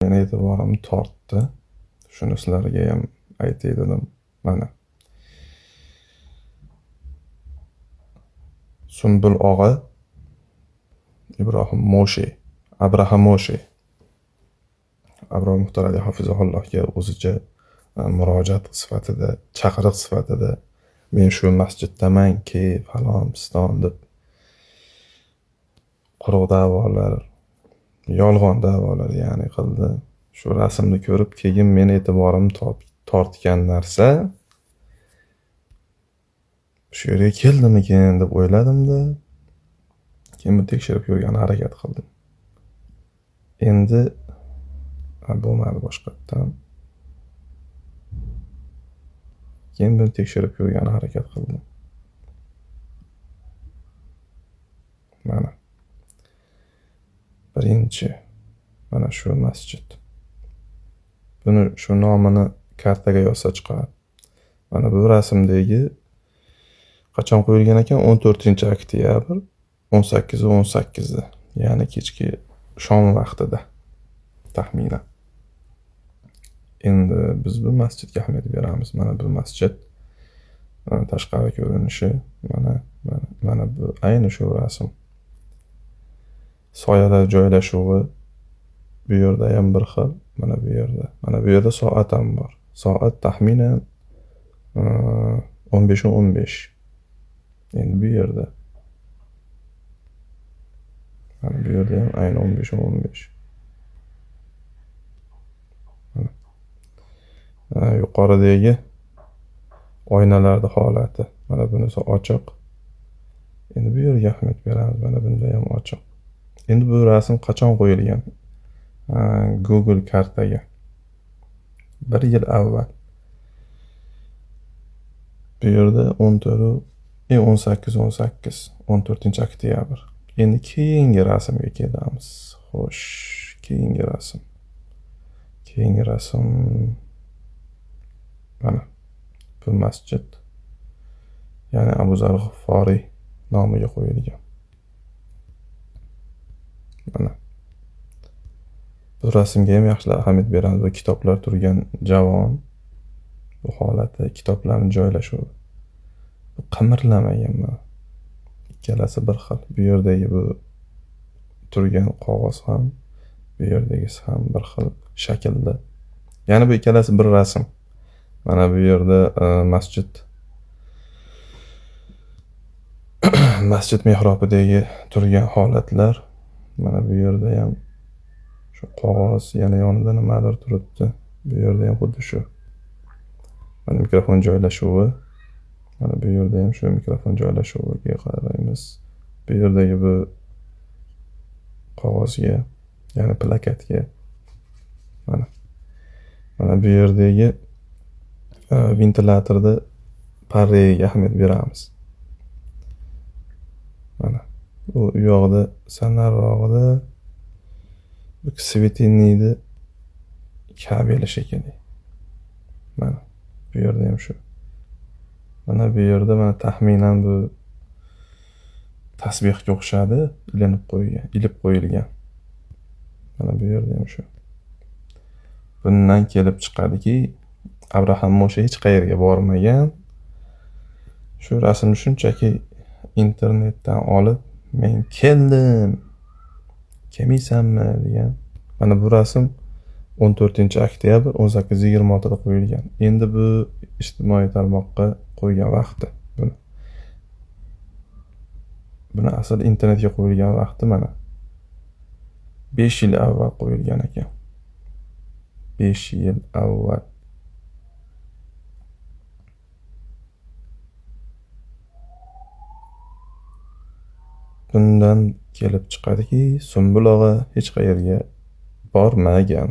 meni e'tiborimni tortdi. Shuni sizlarga ham aytay dedim. Mana. Sumbul og'a Abraham Moshe. Abraham Muhtarali hafizahullohga o'zicha murojaat sifatida, chaqiriq sifatida men shu masjiddamanki, falon piston deb quruq da'volar, yolg'on da'volar ya'ni qildi. Shu rasmni ko'rib, keyin meni e'tiborimni tortgan narsa shu yerga keldimikin deb o'yladimda, keyin buni tekshirib ko'rgani harakat qildim. Endi bo'lmadi boshqatdan. Keyin buni tekshirib ko'rgani harakat qildim. Mana. Birinchi mana shu masjid. Buni shu nomini kartaga yozsa chiqadi. Mana bu rasmdagi qachon qo'yilgan ekan? 14-oktyabr 18:18 da, ya'ni kechki shom vaqtida taxminan. Endi biz bu masjidga ahamiyat beramiz. Mana bu masjid, mana tashqari ko'rinishi, mana bu ayni shu rasm. Soyalar joylashuvi bu yerda ham bir xil, mana bu yerda. Mana bu yerda soat ham bor. Soat taxminan 15:15. Endi bu yerda. Mana bu yerda ham ayni 15:15. Yuqoridagi oynalarda holati. Mana bunisi ochiq. Endi bu yerga ahamiyat beramiz. Mana bunda ham ochiq. Endi bu rasm qachon qo'yilgan? Google kartaga 1 yil avval. Bu yerda 14-oktyabr. Endi keyingi rasmga kelamiz. Xo'sh, keyingi rasm mana bu masjid, ya'ni Abu Zar G'iforiy nomiga qo'yilgan. Mana bu rasmga ham yaxshilab ahamiyat beramiz. Bu kitoblar turgan javon, bu holati, kitoblarning joylashuvi. Bu qimirlamagan mana. Ikkalasi bir xil. Bu yerdagi bu turgan qog'oz ham, bu yerdagisi ham bir xil shaklda. Ya'ni bu ikkalasi bir rasm. Mana bu yerda masjid mehrobidagi turgan holatlar. Mana bu yerda ham shu qog'oz, yana yonida nimadir turibdi. Bu yerda ham xuddi shu. Mana mikrofon joylashuvi. Mana bu yerda ham shu mikrofon joylashuviga qaraymiz. Bu yerdagi bu qog'ozga, ya'ni plakatga. Mana bu yerdagi ventilatorda parraga ahamiyat beramiz. Mana u yoqda sanarrog'ida bu svetiniydi kabeli shekilli. Mana bu yerda ham shu. Mana bu yerda mana taxminan bu tasbihga o'xshadi, ilib qo'yilgan. Mana bu yerda ham shu. Bundan kelib chiqadiki, Abraham Moshe hech qayerga bormagan. Shu rasmni shunchaki internetdan olib, men keldim, kelmaysanmi degan. Mana bu rasm 14-oktyabr 18:26 da qo'yilgan. Endi bu ijtimoiy tarmoqqa qo'ygan vaqti buni asl internetga qo'yilgan vaqti mana 5 yil avval qo'yilgan ekan. 5 yil avval. Bundan kelib chiqadiki, Sumbul og'a hech qayerga bormagan.